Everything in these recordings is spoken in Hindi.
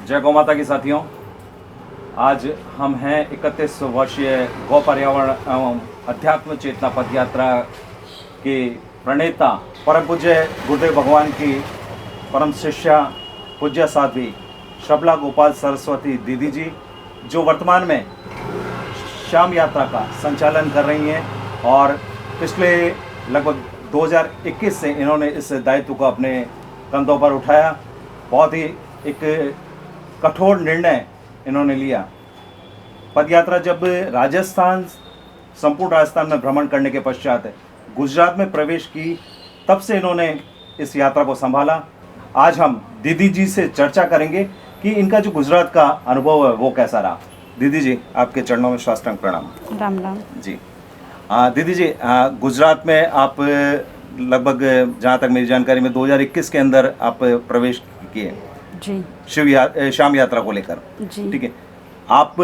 जय गौ माता की साथियों, आज हम हैं 31 वर्षीय गौ पर्यावरण एवं अध्यात्म चेतना पद यात्रा के प्रणेता परम पूज्य गुरुदेव भगवान की परम शिष्या पूज्य साध्वी शबला गोपाल सरस्वती दीदी जी, जो वर्तमान में शाम यात्रा का संचालन कर रही हैं और पिछले लगभग 2021 से इन्होंने इस दायित्व को अपने कंधों पर उठाया। बहुत ही एक कठोर निर्णय इन्होंने लिया। पदयात्रा जब राजस्थान, संपूर्ण राजस्थान में भ्रमण करने के पश्चात गुजरात में प्रवेश की, तब से इन्होंने इस यात्रा को संभाला। आज हम दीदी जी से चर्चा करेंगे कि इनका जो गुजरात का अनुभव है वो कैसा रहा। दीदी जी, आपके चरणों में साष्टांग प्रणाम। राम राम जी। दीदी जी, गुजरात में आप लगभग, जहाँ तक मेरी जानकारी में, 2021 के अंदर आप प्रवेश किए जी, शाम यात्रा को लेकर। जी, ठीक है। आप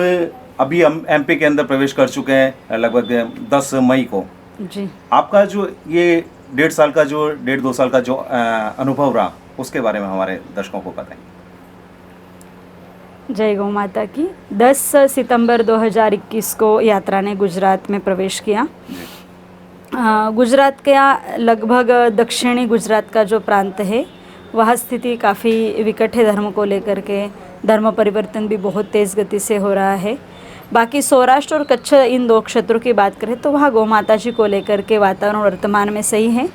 अभी हम एमपी के अंदर प्रवेश कर चुके हैं लगभग 10 मई को। जी। आपका जो ये 1.5 साल का जो अनुभव रहा, उसके बारे में हमारे दर्शकों को बताएं। जय गौ माता की। 10 सितंबर 2021 को यात्रा ने गुजरात में प्रवेश किया। गुजरात का लगभग दक्षिणी गुजरात का जो प्रांत है, वह स्थिति काफ़ी विकट है। धर्म को लेकर के धर्म परिवर्तन भी बहुत तेज़ गति से हो रहा है। बाकी सौराष्ट्र और कच्छ, इन दो क्षेत्रों की बात करें तो वहाँ गौ माता जी को लेकर के वातावरण वर्तमान में सही है।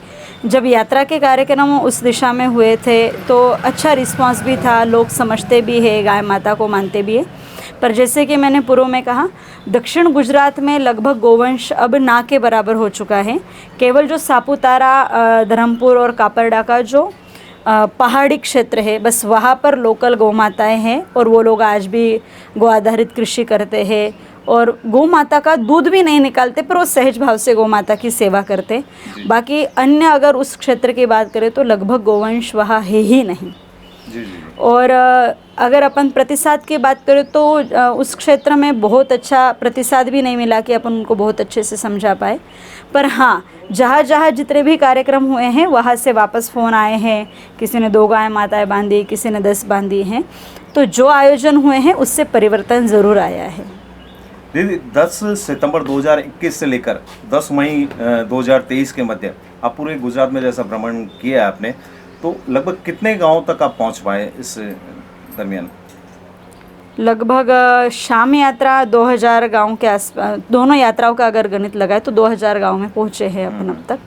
जब यात्रा के कार्यक्रम उस दिशा में हुए थे तो अच्छा रिस्पांस भी था, लोग समझते भी है, गाय माता को मानते भी है। पर जैसे कि मैंने पूर्व में कहा, दक्षिण गुजरात में लगभग गोवंश अब ना के बराबर हो चुका है। केवल जो सापुतारा, धरमपुर और कापरडा का जो पहाड़ी क्षेत्र है, बस वहाँ पर लोकल गौ माताएँ हैं और वो लोग आज भी गौ आधारित कृषि करते हैं और गौ माता का दूध भी नहीं निकालते, पर वो सहज भाव से गौ माता की सेवा करते। बाकी अन्य अगर उस क्षेत्र की बात करें तो लगभग गोवंश वहाँ है ही नहीं। जी जी। और अगर अपन प्रतिसाद की बात करें तो उस क्षेत्र में बहुत अच्छा प्रतिसाद भी नहीं मिला कि अपन उनको बहुत अच्छे से समझा पाए। पर हाँ, जहाँ जहाँ जितने भी कार्यक्रम हुए हैं वहाँ से वापस फ़ोन आए हैं। किसी ने 2 गाय माताएं बांधी, किसी ने 10 बांधी हैं। तो जो आयोजन हुए हैं उससे परिवर्तन ज़रूर आया है। दीदी, 10 सितंबर 2021 से लेकर 10 मई 2023 के मध्य आप पूरे गुजरात में जैसा भ्रमण किया है आपने, तो लगभग कितने गांवों तक आप पहुंच पाए इस दरमियान? लगभग शाम यात्रा 2000 गांव के आसपास, दोनों यात्राओं का अगर गणित लगाए तो 2000 गांव में पहुंचे हैं अपन अब तक।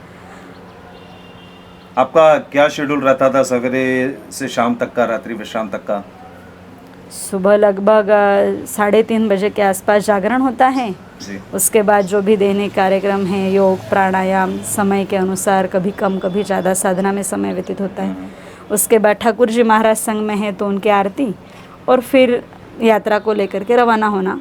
आपका क्या शेड्यूल रहता था सवेरे से शाम तक का, रात्रि विश्राम तक का? सुबह लगभग 3:30 बजे के आसपास जागरण होता है जी। उसके बाद जो भी दैनिक कार्यक्रम है, योग प्राणायाम, समय के अनुसार कभी कम कभी ज़्यादा साधना में समय व्यतीत होता है। उसके बाद ठाकुर जी महाराज संघ में है तो उनकी आरती और फिर यात्रा को लेकर के रवाना होना।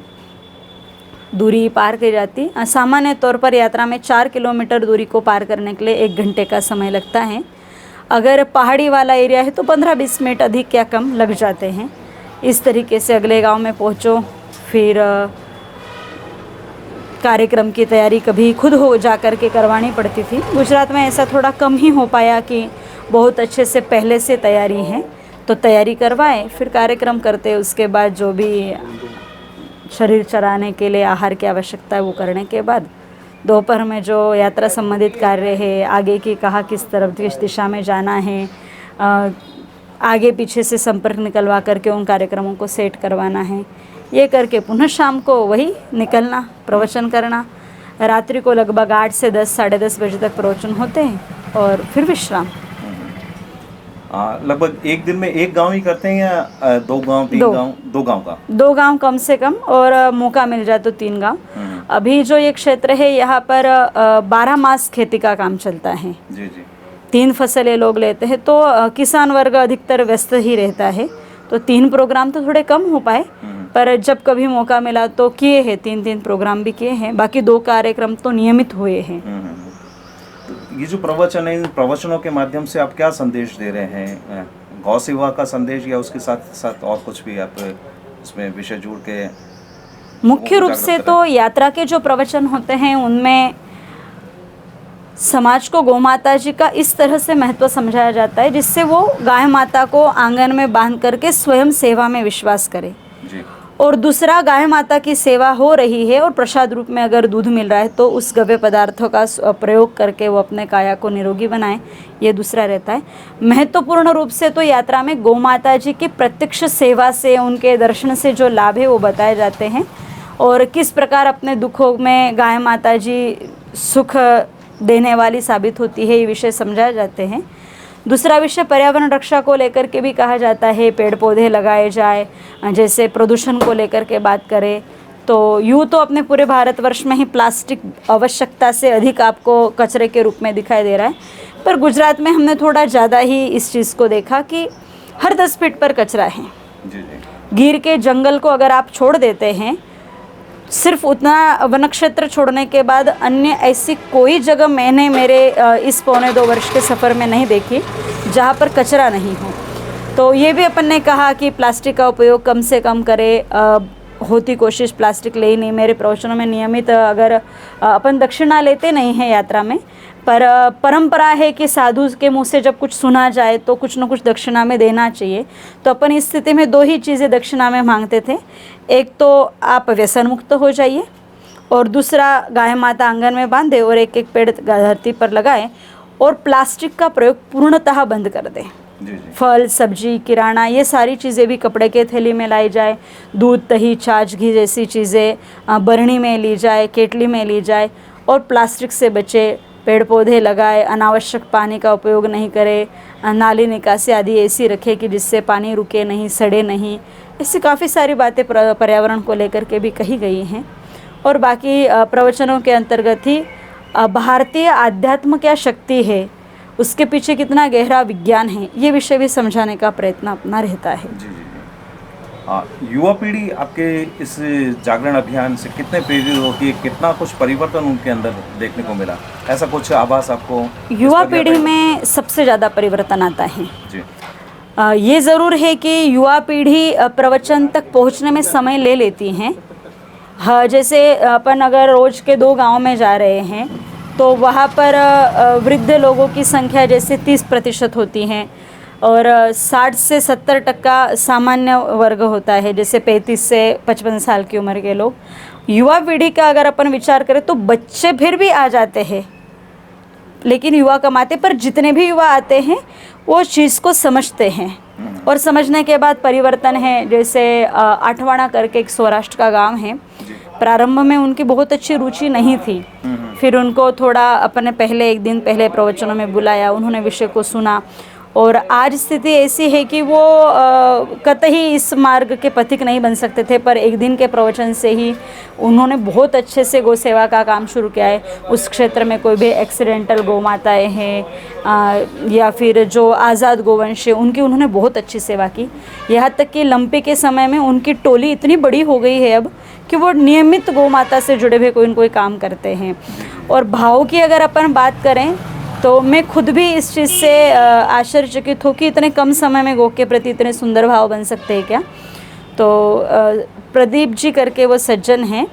दूरी पार की जाती, सामान्य तौर पर यात्रा में 4 किलोमीटर दूरी को पार करने के लिए 1 घंटे का समय लगता है। अगर पहाड़ी वाला एरिया है तो 15-20 मिनट अधिक या कम लग जाते हैं। इस तरीके से अगले गांव में पहुंचो, फिर कार्यक्रम की तैयारी कभी खुद हो जा कर के करवानी पड़ती थी। गुजरात में ऐसा थोड़ा कम ही हो पाया कि बहुत अच्छे से पहले से तैयारी है, तो तैयारी करवाएं, फिर कार्यक्रम करते। उसके बाद जो भी शरीर चराने के लिए आहार की आवश्यकता है वो करने के बाद दोपहर में जो यात्रा संबंधित कार्य है, आगे की कहाँ किस तरफ किस दिशा में जाना है, आगे पीछे से संपर्क निकलवा करके उन कार्यक्रमों को सेट करवाना है, ये करके पुनः शाम को वही निकलना, प्रवचन करना। रात्रि को लगभग 8 से 10, 10:30 बजे तक प्रवचन होते हैं और फिर विश्राम। लगभग एक दिन में एक गांव ही करते हैं या 2 गांव, 3 गांव? 2 गांव का। 2 गांव कम से कम, और मौका मिल जाए तो 3 गांव। अभी जो ये क्षेत्र है यहाँ पर 12 मास खेती का काम चलता है। जी जी। 3 फसलें लोग लेते हैं तो किसान वर्ग अधिकतर व्यस्त ही रहता है, तो 3 प्रोग्राम तो थोड़े कम हो पाए, पर जब कभी मौका मिला तो किए हैं, 3 प्रोग्राम भी किए हैं। बाकी 2 कार्यक्रम तो नियमित हुए हैं। तो ये जो प्रवचन है, इन प्रवचनों के माध्यम से आप क्या संदेश दे रहे हैं? गौ सेवा का संदेश या उसके साथ साथ और कुछ भी आप इसमें विषय जोड़ के? मुख्य रूप से तो यात्रा के जो प्रवचन होते हैं उनमें समाज को गौ माता जी का इस तरह से महत्व समझाया जाता है जिससे वो गाय माता को आंगन में बांध करके स्वयं सेवा में विश्वास करे। जी। और दूसरा, गाय माता की सेवा हो रही है और प्रसाद रूप में अगर दूध मिल रहा है तो उस गव्य पदार्थों का प्रयोग करके वो अपने काया को निरोगी बनाए, ये दूसरा रहता है। महत्वपूर्ण रूप से तो यात्रा में गौ माता जी की प्रत्यक्ष सेवा से, उनके दर्शन से जो लाभ है वो बताए जाते हैं और किस प्रकार अपने दुखों में गाय माता जी सुख देने वाली साबित होती है, ये विषय समझाए जाते हैं। दूसरा विषय पर्यावरण रक्षा को लेकर के भी कहा जाता है, पेड़ पौधे लगाए जाए। जैसे प्रदूषण को लेकर के बात करें तो यूँ तो अपने पूरे भारतवर्ष में ही प्लास्टिक आवश्यकता से अधिक आपको कचरे के रूप में दिखाई दे रहा है, पर गुजरात में हमने थोड़ा ज़्यादा ही इस चीज़ को देखा कि हर 10 फीट पर कचरा है। जी। गिर के जंगल को अगर आप छोड़ देते हैं, सिर्फ उतना वन क्षेत्र छोड़ने के बाद अन्य ऐसी कोई जगह मैंने मेरे इस 1.25 वर्ष के सफ़र में नहीं देखी जहाँ पर कचरा नहीं हो। तो ये भी अपन ने कहा कि प्लास्टिक का उपयोग कम से कम करें, होती कोशिश प्लास्टिक ले ही नहीं। मेरे प्रवचनों में नियमित अगर अपन दक्षिणा लेते नहीं हैं यात्रा में, पर परंपरा है कि साधु के मुंह से जब कुछ सुना जाए तो कुछ न कुछ दक्षिणा में देना चाहिए। तो अपन इस स्थिति में 2 ही चीज़ें दक्षिणा में मांगते थे। एक तो आप व्यसन मुक्त हो जाइए और दूसरा गाय माता आंगन में बांधे और एक पेड़ धरती पर लगाएं और प्लास्टिक का प्रयोग पूर्णतः बंद कर दें। जी। फल, सब्जी, किराना, ये सारी चीज़ें भी कपड़े के थैली में लाई जाए। दूध, दही, छाछ, घी जैसी चीज़ें बरनी में ली जाए, केटली में ली जाए और प्लास्टिक से बचे। पेड़ पौधे लगाए, अनावश्यक पानी का उपयोग नहीं करे, नाली निकासी आदि ऐसी रखे कि जिससे पानी रुके नहीं, सड़े नहीं। ऐसी काफ़ी सारी बातें पर्यावरण को लेकर के भी कही गई हैं। और बाकी प्रवचनों के अंतर्गत ही भारतीय आध्यात्म क्या शक्ति है, उसके पीछे कितना गहरा विज्ञान है, ये विषय भी समझाने का प्रयत्न अपना रहता है। जी। युवा पीढ़ी आपके इस जागरण अभियान से कितने प्रेरित होती है, कितना कुछ परिवर्तन उनके अंदर देखने को मिला, ऐसा कुछ आभास आपको? युवा पीढ़ी में सबसे ज़्यादा परिवर्तन आता है। जी। ये ज़रूर है कि युवा पीढ़ी प्रवचन तक पहुंचने में समय ले लेती हैं। हाँ, जैसे अपन अगर रोज़ के 2 गांव में जा रहे हैं तो वहाँ पर वृद्ध लोगों की संख्या जैसे 30% होती हैं और 60 से 70% सामान्य वर्ग होता है, जैसे 35 से 55 साल की उम्र के लोग। युवा पीढ़ी का अगर अपन विचार करें तो बच्चे फिर भी आ जाते हैं, लेकिन युवा कमाते, पर जितने भी युवा आते हैं वो चीज़ को समझते हैं और समझने के बाद परिवर्तन है। जैसे आठवाड़ा करके एक सौराष्ट्र का गांव है, प्रारंभ में उनकी बहुत अच्छी रुचि नहीं थी, फिर उनको थोड़ा अपने पहले 1 दिन पहले प्रवचनों में बुलाया, उन्होंने विषय को सुना और आज स्थिति ऐसी है कि वो कतई इस मार्ग के पथिक नहीं बन सकते थे, पर 1 दिन के प्रवचन से ही उन्होंने बहुत अच्छे से गौ सेवा का काम शुरू किया है। उस क्षेत्र में कोई भी एक्सीडेंटल गौ माताएँ हैं या फिर जो आज़ाद गोवंश है, उनकी उन्होंने बहुत अच्छी सेवा की। यहाँ तक कि लंपे के समय में उनकी टोली इतनी बड़ी हो गई है अब कि वो नियमित गौ माता से जुड़े हुए कोई न कोई काम करते हैं। और भाव की अगर अपन बात करें तो मैं खुद भी इस चीज़ से आश्चर्यचकित हूँ कि इतने कम समय में गौ के प्रति इतने सुंदर भाव बन सकते हैं क्या। तो प्रदीप जी करके वो सज्जन हैं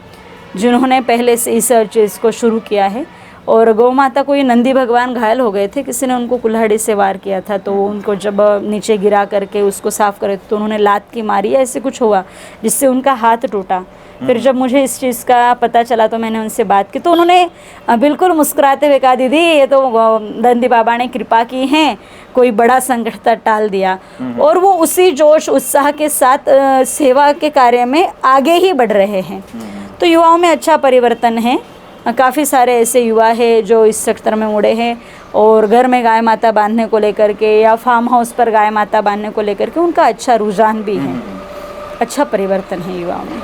जिन्होंने पहले से इस चीज़ को शुरू किया है। और गौ माता को ये नंदी भगवान घायल हो गए थे, किसी ने उनको कुल्हाड़ी से वार किया था, तो उनको जब नीचे गिरा करके उसको साफ़ करे तो उन्होंने लात की मारी, ऐसे कुछ हुआ जिससे उनका हाथ टूटा। फिर जब मुझे इस चीज़ का पता चला तो मैंने उनसे बात की, तो उन्होंने बिल्कुल मुस्कुराते हुए कहा, दीदी ये तो नंदी बाबा ने कृपा की है, कोई बड़ा संकट टाल दिया। और वो उसी जोश उत्साह के साथ सेवा के कार्य में आगे ही बढ़ रहे हैं। तो युवाओं में अच्छा परिवर्तन है। काफ़ी सारे ऐसे युवा हैं जो इस सेक्टर में मुड़े हैं और घर में गाय माता बांधने को लेकर के या फार्म हाउस पर गाय माता बांधने को लेकर के उनका अच्छा रुझान भी है। अच्छा परिवर्तन है युवाओं में।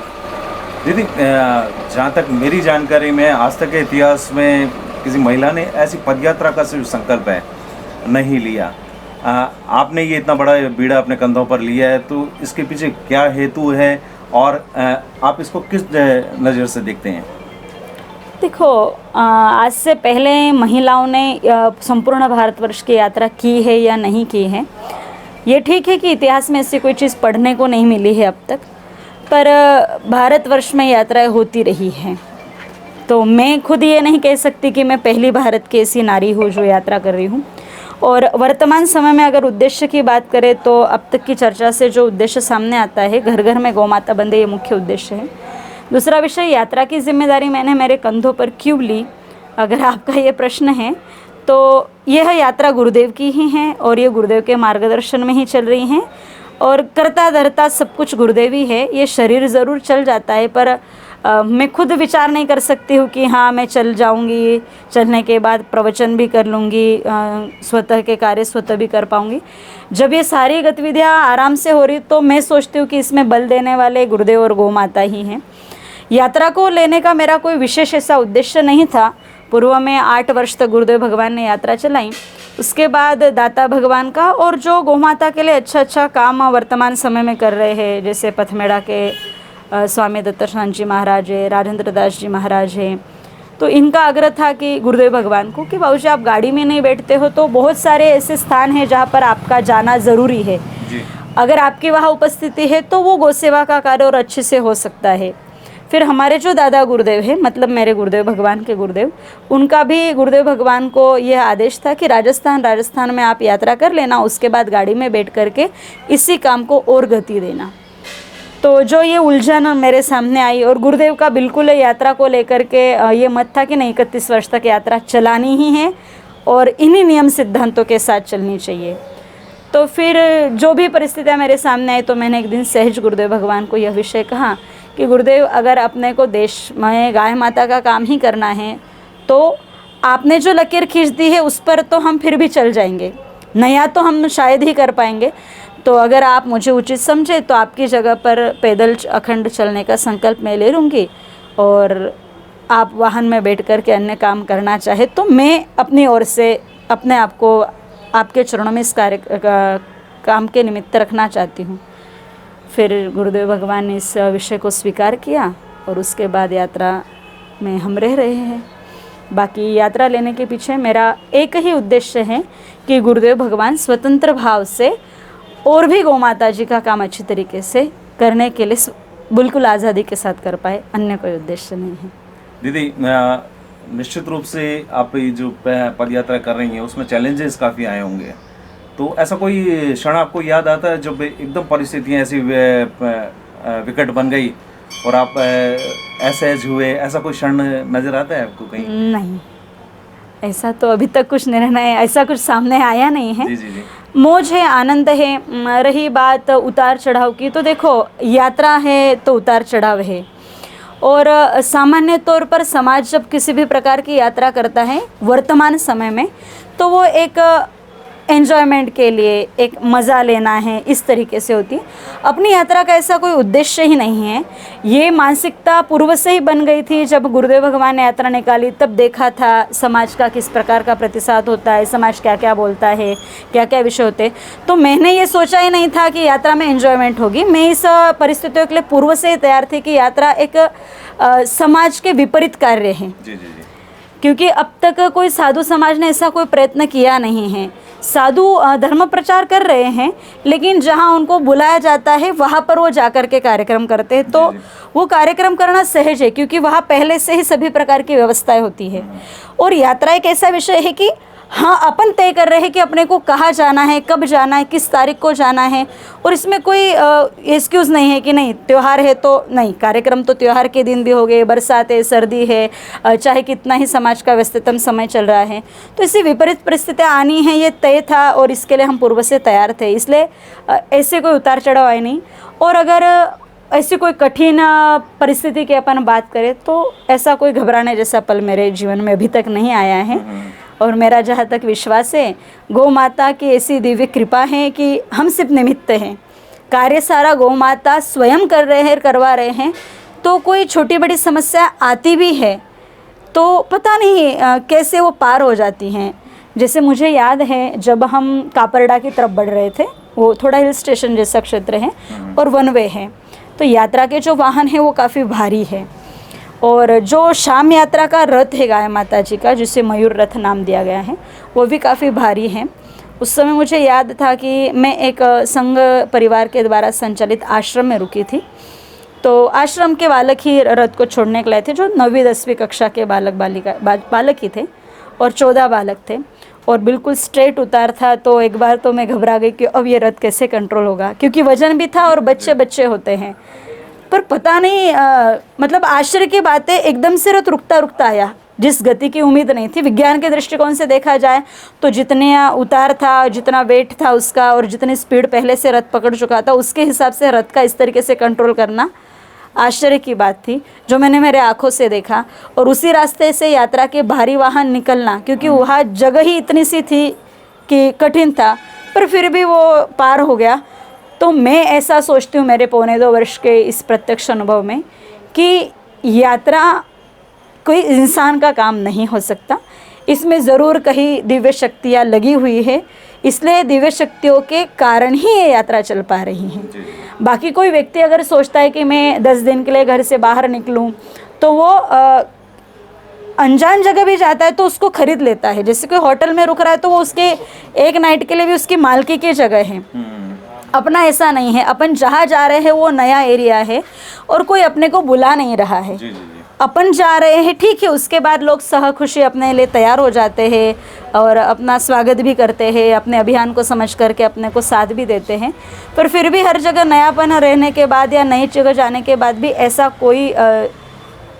दीदी, जहाँ तक मेरी जानकारी में आज तक के इतिहास में किसी महिला ने ऐसी पदयात्रा का जो संकल्प है नहीं लिया। आपने ये इतना बड़ा बीड़ा अपने कंधों पर लिया है, तो इसके पीछे क्या हेतु है और आप इसको किस नज़र से देखते हैं? देखो, आज से पहले महिलाओं ने संपूर्ण भारतवर्ष की यात्रा की है या नहीं की है, ये ठीक है कि इतिहास में ऐसी कोई चीज़ पढ़ने को नहीं मिली है अब तक, पर भारतवर्ष में यात्राएं होती रही हैं। तो तो मैं खुद ये नहीं कह सकती कि मैं पहली भारत की ऐसी नारी हूँ जो यात्रा कर रही हूँ। और वर्तमान समय में अगर उद्देश्य की बात करें तो अब तक की चर्चा से जो उद्देश्य सामने आता है, घर घर में गौ माता बंदे, ये मुख्य उद्देश्य है। दूसरा विषय, यात्रा की जिम्मेदारी मैंने मेरे कंधों पर क्यों ली, अगर आपका ये प्रश्न है तो यह यात्रा गुरुदेव की ही है और ये गुरुदेव के मार्गदर्शन में ही चल रही हैं और करता धरता सब कुछ गुरुदेव ही है। ये शरीर ज़रूर चल जाता है पर मैं खुद विचार नहीं कर सकती हूँ कि हाँ मैं चल जाऊँगी, चलने के बाद प्रवचन भी कर लूँगी, स्वतः के कार्य स्वतः भी कर पाऊँगी। जब ये सारी गतिविधियाँ आराम से हो रही तो मैं सोचती हूँ कि इसमें बल देने वाले गुरुदेव और गौ माता ही हैं। यात्रा को लेने का मेरा कोई विशेष ऐसा उद्देश्य नहीं था। पूर्व में 8 वर्ष तक गुरुदेव भगवान ने यात्रा चलाई, उसके बाद दाता भगवान का और जो गौ माता के लिए अच्छा काम वर्तमान समय में कर रहे हैं, जैसे पथमेड़ा के स्वामी दत्तात्रेय जी महाराज है, राजेंद्र दास जी महाराज है, तो इनका आग्रह था कि गुरुदेव भगवान को कि बाबूजी आप गाड़ी में नहीं बैठते हो तो बहुत सारे ऐसे स्थान हैं जहाँ पर आपका जाना ज़रूरी है जी। अगर आपकी वहाँ उपस्थिति है तो वो गौ सेवा का कार्य और अच्छे से हो सकता है। फिर हमारे जो दादा गुरुदेव हैं, मतलब मेरे गुरुदेव भगवान के गुरुदेव, उनका भी गुरुदेव भगवान को यह आदेश था कि राजस्थान में आप यात्रा कर लेना, उसके बाद गाड़ी में बैठ करके इसी काम को और गति देना। तो जो ये उलझन मेरे सामने आई और गुरुदेव का बिल्कुल यात्रा को लेकर के ये मत था कि नहीं 31 वर्ष तक यात्रा चलानी ही है और इन्हीं नियम सिद्धांतों के साथ चलनी चाहिए। तो फिर जो भी परिस्थितियाँ मेरे सामने आई तो मैंने एक दिन सहज गुरुदेव भगवान को यह विषय कहा कि गुरुदेव अगर अपने को देश में गाय माता का काम ही करना है तो आपने जो लकीर खींच दी है उस पर तो हम फिर भी चल जाएंगे, नया तो हम शायद ही कर पाएंगे। तो अगर आप मुझे उचित समझे तो आपकी जगह पर पैदल अखंड चलने का संकल्प मैं ले लूँगी और आप वाहन में बैठ कर के अन्य काम करना चाहे तो मैं अपनी ओर से अपने आप को आपके चरणों में इस काम के निमित्त रखना चाहती हूँ। फिर गुरुदेव भगवान ने इस विषय को स्वीकार किया और उसके बाद यात्रा में हम रह रहे हैं। बाकी यात्रा लेने के पीछे मेरा एक ही उद्देश्य है कि गुरुदेव भगवान स्वतंत्र भाव से और भी गौ माता जी का काम अच्छी तरीके से करने के लिए बिल्कुल आज़ादी के साथ कर पाए, अन्य कोई उद्देश्य नहीं है। दीदी, निश्चित रूप से आप ये जो पद यात्रा कर रही हैं उसमें चैलेंजेस काफ़ी आए होंगे, तो ऐसा कोई क्षण आपको याद आता है जब एकदम परिस्थितियाँ ऐसी विकट बन गई और आप असहज हुए, ऐसा कोई क्षण नज़र आता है आपको कहीं? नहीं, ऐसा तो अभी तक कुछ निर्णय ऐसा कुछ सामने आया नहीं है। जी जी जी। मौज है, आनंद है। रही बात उतार चढ़ाव की, तो देखो यात्रा है तो उतार चढ़ाव है और सामान्य तौर पर समाज जब किसी भी प्रकार की यात्रा करता है वर्तमान समय में तो वो एक एन्जॉयमेंट के लिए, एक मज़ा लेना है, इस तरीके से होती है। अपनी यात्रा का ऐसा कोई उद्देश्य ही नहीं है। ये मानसिकता पूर्व से ही बन गई थी। जब गुरुदेव भगवान ने यात्रा निकाली तब देखा था समाज का किस प्रकार का प्रतिसाद होता है, समाज क्या क्या बोलता है, क्या क्या विषय होते हैं। तो मैंने ये सोचा ही नहीं था कि यात्रा में एन्जॉयमेंट होगी। मैं इस परिस्थितियों के लिए पूर्व से ही तैयार थी कि यात्रा एक समाज के विपरीत कार्य है। जी जी जी। क्योंकि अब तक कोई साधु समाज ने ऐसा कोई प्रयत्न किया नहीं है। साधु धर्म प्रचार कर रहे हैं लेकिन जहां उनको बुलाया जाता है वहां पर वो जाकर के कार्यक्रम करते हैं, तो वो कार्यक्रम करना सहज है क्योंकि वहां पहले से ही सभी प्रकार की व्यवस्थाएं होती है। और यात्रा एक ऐसा विषय है कि हाँ, अपन तय कर रहे हैं कि अपने को कहाँ जाना है, कब जाना है, किस तारीख को जाना है और इसमें कोई एक्सक्यूज़ नहीं है कि नहीं त्यौहार है तो नहीं। कार्यक्रम तो त्यौहार के दिन भी हो गए, बरसात है, सर्दी है, चाहे कितना ही समाज का व्यस्ततम समय चल रहा है, तो ऐसी विपरीत परिस्थितियाँ आनी है ये तय था और इसके लिए हम पूर्व से तैयार थे। इसलिए ऐसे कोई उतार चढ़ाव आए नहीं। और अगर ऐसी कोई कठिन परिस्थिति की अपन बात करें तो ऐसा कोई घबराने जैसा पल मेरे जीवन में अभी तक नहीं आया है। और मेरा जहाँ तक विश्वास है गौ माता की ऐसी दिव्य कृपा है कि हम सिर्फ निमित्त हैं, कार्य सारा गौ माता स्वयं कर रहे हैं, करवा रहे हैं। तो कोई छोटी बड़ी समस्या आती भी है तो पता नहीं कैसे वो पार हो जाती हैं। जैसे मुझे याद है जब हम कापरडा की तरफ बढ़ रहे थे, वो थोड़ा हिल स्टेशन जैसा क्षेत्र है और वन वे है, तो यात्रा के जो वाहन है वो काफ़ी भारी है। और जो शाम यात्रा का रथ है गाय माता जी का, जिसे मयूर रथ नाम दिया गया है, वो भी काफ़ी भारी है। उस समय मुझे याद था कि मैं एक संघ परिवार के द्वारा संचालित आश्रम में रुकी थी तो आश्रम के बालक ही रथ को छोड़ने के लिए थे, जो 9वीं 10वीं कक्षा के बालक ही थे और 14 बालक थे और बिल्कुल स्ट्रेट उतार था। तो एक बार तो मैं घबरा गई कि अब ये रथ कैसे कंट्रोल होगा, क्योंकि वजन भी था और बच्चे बच्चे होते हैं। पर पता नहीं मतलब आश्चर्य की बात है, एकदम से रथ रुकता रुकता आया, जिस गति की उम्मीद नहीं थी। विज्ञान के दृष्टिकोण से देखा जाए तो जितने उतार था, जितना वेट था उसका और जितनी स्पीड पहले से रथ पकड़ चुका था, उसके हिसाब से रथ का इस तरीके से कंट्रोल करना आश्चर्य की बात थी, जो मैंने मेरे आंखों से देखा। और उसी रास्ते से यात्रा के भारी वाहन निकलना, क्योंकि वहाँ जगह ही इतनी सी थी कि कठिन था, पर फिर भी वो पार हो गया। तो मैं ऐसा सोचती हूँ मेरे 1.25 वर्ष के इस प्रत्यक्ष अनुभव में कि यात्रा कोई इंसान का काम नहीं हो सकता, इसमें ज़रूर कहीं दिव्य शक्तियाँ लगी हुई है, इसलिए दिव्य शक्तियों के कारण ही ये यात्रा चल पा रही है। बाकी कोई व्यक्ति अगर सोचता है कि मैं 10 दिन के लिए घर से बाहर निकलूं, तो वो अनजान जगह भी जाता है तो उसको खरीद लेता है। जैसे कोई होटल में रुक रहा है तो वो उसके एक नाइट के लिए भी उसकी मालकी की जगह है। अपना ऐसा नहीं है, अपन जहाँ जा रहे हैं वो नया एरिया है और कोई अपने को बुला नहीं रहा है। अपन जा रहे हैं, ठीक है, उसके बाद लोग सहखुशी अपने लिए तैयार हो जाते हैं और अपना स्वागत भी करते हैं, अपने अभियान को समझ करके अपने को साथ भी देते हैं। पर फिर भी हर जगह नयापन रहने के बाद या नई जगह जाने के बाद भी ऐसा कोई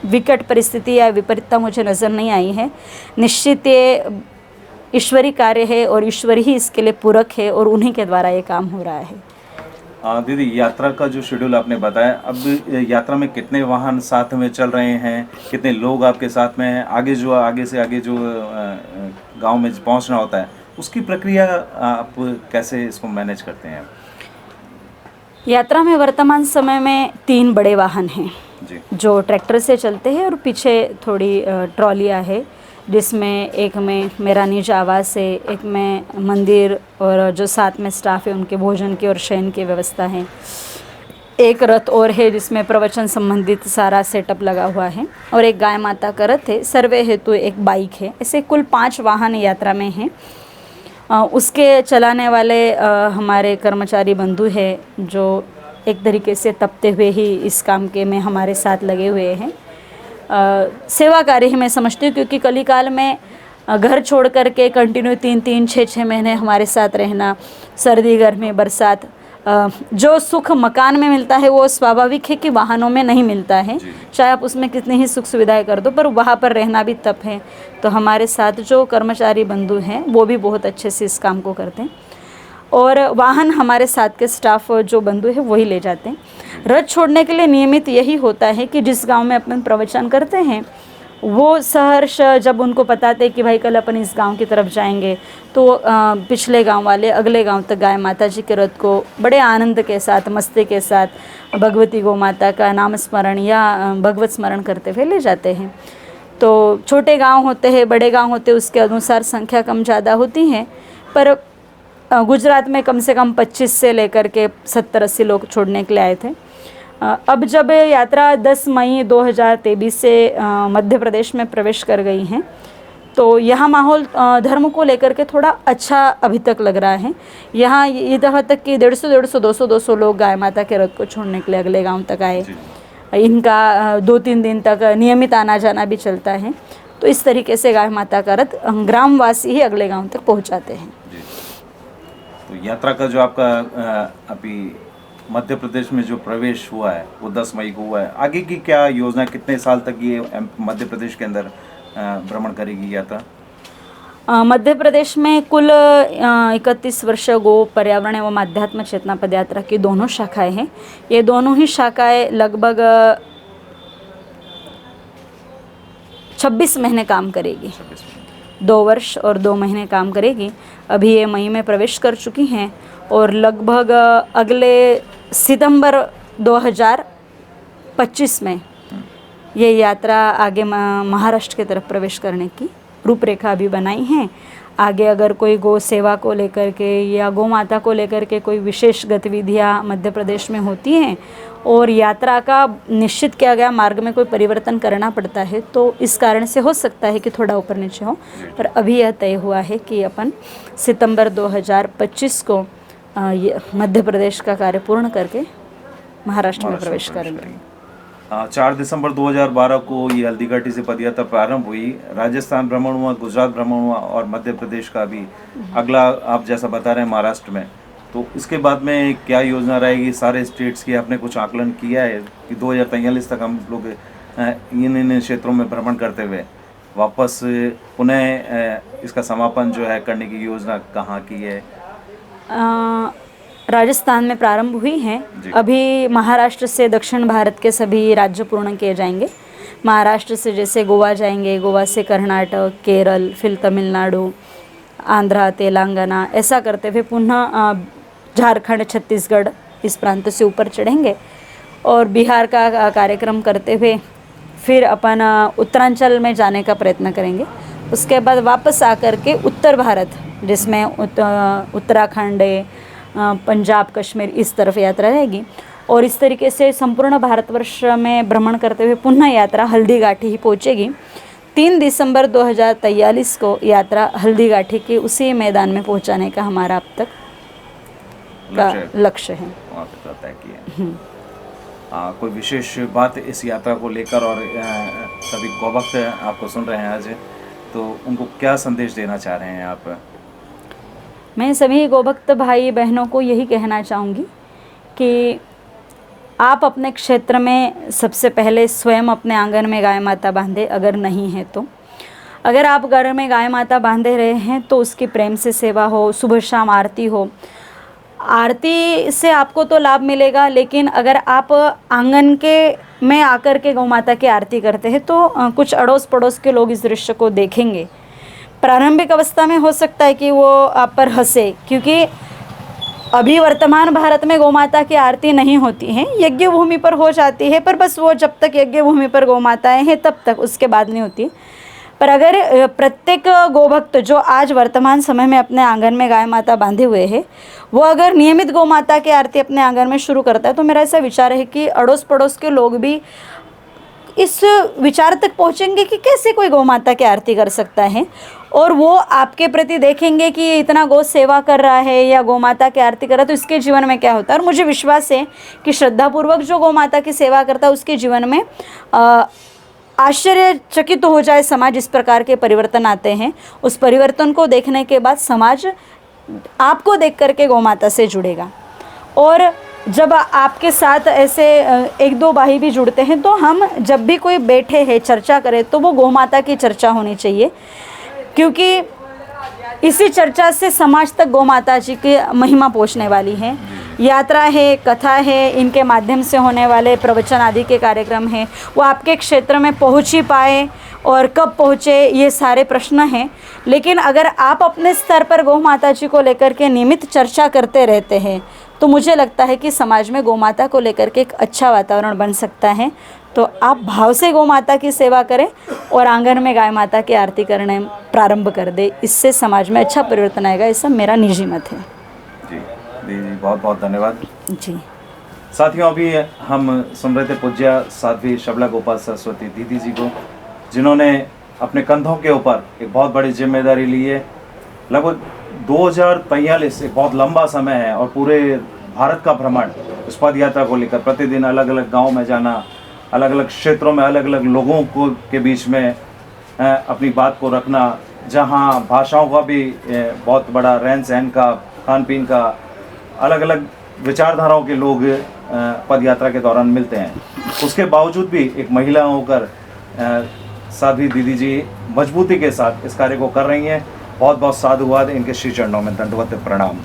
विकट परिस्थिति या विपरीतता मुझे नज़र नहीं आई है। निश्चित ये ईश्वरी कार्य है और ईश्वर ही इसके लिए पूरक है और उन्हीं के द्वारा ये काम हो रहा है। दीदी, यात्रा का जो शेड्यूल आपने बताया, अब यात्रा में कितने वाहन साथ में चल रहे हैं, कितने लोग आपके साथ में हैं, आगे से आगे जो गांव में पहुंचना होता है, उसकी प्रक्रिया आप कैसे इसको मैनेज करते हैं? यात्रा में वर्तमान समय में 3 बड़े वाहन हैं जी, जो ट्रैक्टर से चलते हैं और पीछे थोड़ी ट्रॉलियाँ है, जिसमें एक में मेरा निज आवास है, एक में मंदिर और जो साथ में स्टाफ है उनके भोजन की और शयन की व्यवस्था है। एक रथ और है जिसमें प्रवचन संबंधित सारा सेटअप लगा हुआ है और एक गाय माता का रथ है। सर्वे हेतु एक बाइक है। ऐसे कुल 5 वाहन यात्रा में हैं। उसके चलाने वाले हमारे कर्मचारी बंधु हैं, जो एक तरीके से तपते हुए ही इस काम के में हमारे साथ लगे हुए हैं। सेवा कार्य ही मैं समझती हूँ, क्योंकि कलिकाल में घर छोड़ करके कंटिन्यू 3-3, 6-6 महीने हमारे साथ रहना, सर्दी गर्मी बरसात, जो सुख मकान में मिलता है वो स्वाभाविक है कि वाहनों में नहीं मिलता है, चाहे आप उसमें कितनी ही सुख सुविधाएं कर दो, पर वहाँ पर रहना भी तप है। तो हमारे साथ जो कर्मचारी बंधु हैं वो भी बहुत अच्छे से इस काम को करते हैं और वाहन हमारे साथ के स्टाफ जो बंधु है वही ले जाते हैं। रथ छोड़ने के लिए नियमित यही होता है कि जिस गांव में अपन प्रवचन करते हैं वो सहर्ष जब उनको बताते कि भाई कल अपन इस गांव की तरफ जाएंगे, तो पिछले गांव वाले अगले गांव तक गाय माता जी के रथ को बड़े आनंद के साथ, मस्ती के साथ भगवती गौ माता का नाम स्मरण या भगवत स्मरण करते हुए ले जाते हैं। तो छोटे गाँव होते हैं, बड़े गाँव होते हैं, उसके अनुसार संख्या कम ज़्यादा होती हैं, पर गुजरात में कम से कम 25 से लेकर के 70-80 लोग छोड़ने के लिए आए थे। अब जब यात्रा 10 मई 2023 से मध्य प्रदेश में प्रवेश कर गई हैं, तो यहाँ माहौल धर्म को लेकर के थोड़ा अच्छा अभी तक लग रहा है। यहाँ ये दफ़ा तक कि 150, 200 लोग गाय माता के रथ को छोड़ने के लिए अगले गांव तक आए। इनका 2-3 दिन तक नियमित आना जाना भी चलता है। तो इस तरीके से गाय माता का रथ ग्रामवासी ही अगले गाँव तक पहुँचाते हैं। तो यात्रा का जो आपका अभी मध्य प्रदेश में जो प्रवेश हुआ है वो 10 मई को हुआ है, आगे की क्या योजना, कितने साल तक ये मध्य प्रदेश के अंदर भ्रमण करेगी यात्रा? मध्य प्रदेश में कुल 31 वर्ष गो पर्यावरण एवं आध्यात्म चेतना पदयात्रा की दोनों शाखाएं हैं। ये दोनों ही शाखाएं लगभग 26 महीने काम करेगी। 2 वर्ष और 2 महीने काम करेगी। अभी ये मई में प्रवेश कर चुकी हैं और लगभग अगले सितंबर 2025 में ये यात्रा आगे महाराष्ट्र की तरफ प्रवेश करने की रूपरेखा अभी बनाई है। आगे अगर कोई गौ सेवा को लेकर के या गौ माता को लेकर के कोई विशेष गतिविधियाँ मध्य प्रदेश में होती हैं और यात्रा का निश्चित किया गया मार्ग में कोई परिवर्तन करना पड़ता है, तो इस कारण से हो सकता है कि थोड़ा ऊपर नीचे हो, पर अभी यह तय हुआ है कि अपन सितंबर 2025 को मध्य प्रदेश का कार्य पूर्ण करके महाराष्ट्र में प्रवेश करेंगे। 4 दिसंबर 2012 को ये हल्दीघाटी से पदयात्रा प्रारंभ हुई। राजस्थान भ्रमण हुआ, गुजरात भ्रमण हुआ और मध्य प्रदेश का भी अगला आप जैसा बता रहे हैं महाराष्ट्र में। तो इसके बाद में क्या योजना रहेगी सारे स्टेट्स की, आपने कुछ आकलन किया है कि 2043 तक हम लोग इन क्षेत्रों में भ्रमण करते हुए वापस पुनः इसका समापन जो है करने की योजना कहाँ की है? राजस्थान में प्रारंभ हुई जी। हैं। अभी महाराष्ट्र से दक्षिण भारत के सभी राज्य पूर्ण किए जाएंगे। महाराष्ट्र से जैसे गोवा जाएंगे, गोवा से कर्नाटक, केरल, फिर तमिलनाडु, आंध्रा, तेलंगाना, ऐसा करते हुए पुनः झारखंड, छत्तीसगढ़ इस प्रांत से ऊपर चढ़ेंगे और बिहार का कार्यक्रम करते हुए फिर अपन उत्तरांचल में जाने का प्रयत्न करेंगे। उसके बाद वापस आकर के उत्तर भारत जिसमें उत्तराखंड है, पंजाब, कश्मीर इस तरफ यात्रा रहेगी और इस तरीके से संपूर्ण भारतवर्ष में भ्रमण करते हुए पुनः यात्रा हल्दीघाटी ही पहुंचेगी। 3 दिसंबर 2043 को यात्रा हल्दीघाटी के उसी मैदान में पहुंचाने का हमारा अब तक का लक्ष्य है। वहाँ पे तय किया है। कोई विशेष बात इस यात्रा को लेकर और सभी गौभक्त आपको सुन रहे हैं आज, तो उनको क्या संदेश देना चाह रहे हैं आप? मैं सभी गोभक्त भाई बहनों को यही कहना चाहूँगी कि आप अपने क्षेत्र में सबसे पहले स्वयं अपने आंगन में गाय माता बांधे, अगर नहीं है तो। अगर आप घर में गाय माता बांधे रहे हैं तो उसकी प्रेम से सेवा हो, सुबह शाम आरती हो। आरती से आपको तो लाभ मिलेगा, लेकिन अगर आप आंगन के में आकर के गौ माता की आरती करते हैं तो कुछ अड़ोस पड़ोस के लोग इस दृश्य को देखेंगे। प्रारंभिक अवस्था में हो सकता है कि वो आप पर हंसे, क्योंकि अभी वर्तमान भारत में गौ माता की आरती नहीं होती है, यज्ञ भूमि पर हो जाती है, पर बस वो जब तक यज्ञ भूमि पर गौ माताएँ हैं तब तक, उसके बाद नहीं होती। पर अगर प्रत्येक गोभक्त जो आज वर्तमान समय में अपने आंगन में गाय माता बांधे हुए है, वो अगर नियमित गौ माता की आरती अपने आंगन में शुरू करता है तो मेरा ऐसा विचार है कि अड़ोस पड़ोस के लोग भी इस विचार तक पहुंचेंगे कि कैसे कोई गौ माता की आरती कर सकता है, और वो आपके प्रति देखेंगे कि ये इतना गौ सेवा कर रहा है या गौ माता की आरती कर रहा है तो इसके जीवन में क्या होता है। और मुझे विश्वास है कि श्रद्धापूर्वक जो गौ माता की सेवा करता है उसके जीवन में आश्चर्यचकित तो हो जाए समाज, इस प्रकार के परिवर्तन आते हैं। उस परिवर्तन को देखने के बाद समाज आपको देख करके गौ माता से जुड़ेगा। और जब आपके साथ ऐसे एक दो भाई भी जुड़ते हैं तो हम जब भी कोई बैठे हैं चर्चा करें तो वो गौ माता की चर्चा होनी चाहिए, क्योंकि इसी चर्चा से समाज तक गौ माता जी की महिमा पहुंचने वाली है। यात्रा है, कथा है, इनके माध्यम से होने वाले प्रवचन आदि के कार्यक्रम हैं, वो आपके क्षेत्र में पहुंच ही पाए और कब पहुँचे ये सारे प्रश्न हैं। लेकिन अगर आप अपने स्तर पर गौ माता जी को लेकर के नियमित चर्चा करते रहते हैं तो मुझे लगता है कि समाज में गौ माता को लेकर के एक अच्छा वातावरण बन सकता है। तो आप भाव से गौ माता की सेवा करें और आंगन में गाय माता की आरती करने प्रारंभ कर दे, इससे समाज में अच्छा परिवर्तन आएगा, ये सब मेरा निजी मत है। जी जी, बहुत बहुत धन्यवाद जी। साथियों, अभी हम सुन रहे थे पूज्य साध्वी शबला गोपाल सरस्वती दीदी जी को, जिन्होंने अपने कंधों के ऊपर एक बहुत बड़ी जिम्मेदारी ली है। लगभग 2043 एक बहुत लंबा समय है और पूरे भारत का भ्रमण इस पद यात्रा को लेकर, प्रतिदिन अलग अलग गांव में जाना, अलग अलग क्षेत्रों में अलग अलग लोगों को के बीच में अपनी बात को रखना, जहां भाषाओं का भी बहुत बड़ा रहन सहन का, खान पीन का, अलग अलग विचारधाराओं के लोग पद यात्रा के दौरान मिलते हैं। उसके बावजूद भी एक महिला होकर साध्वी दीदी जी मजबूती के साथ इस कार्य को कर रही हैं। बहुत बहुत साधुवाद, इनके श्री चरणों में दंडवत प्रणाम।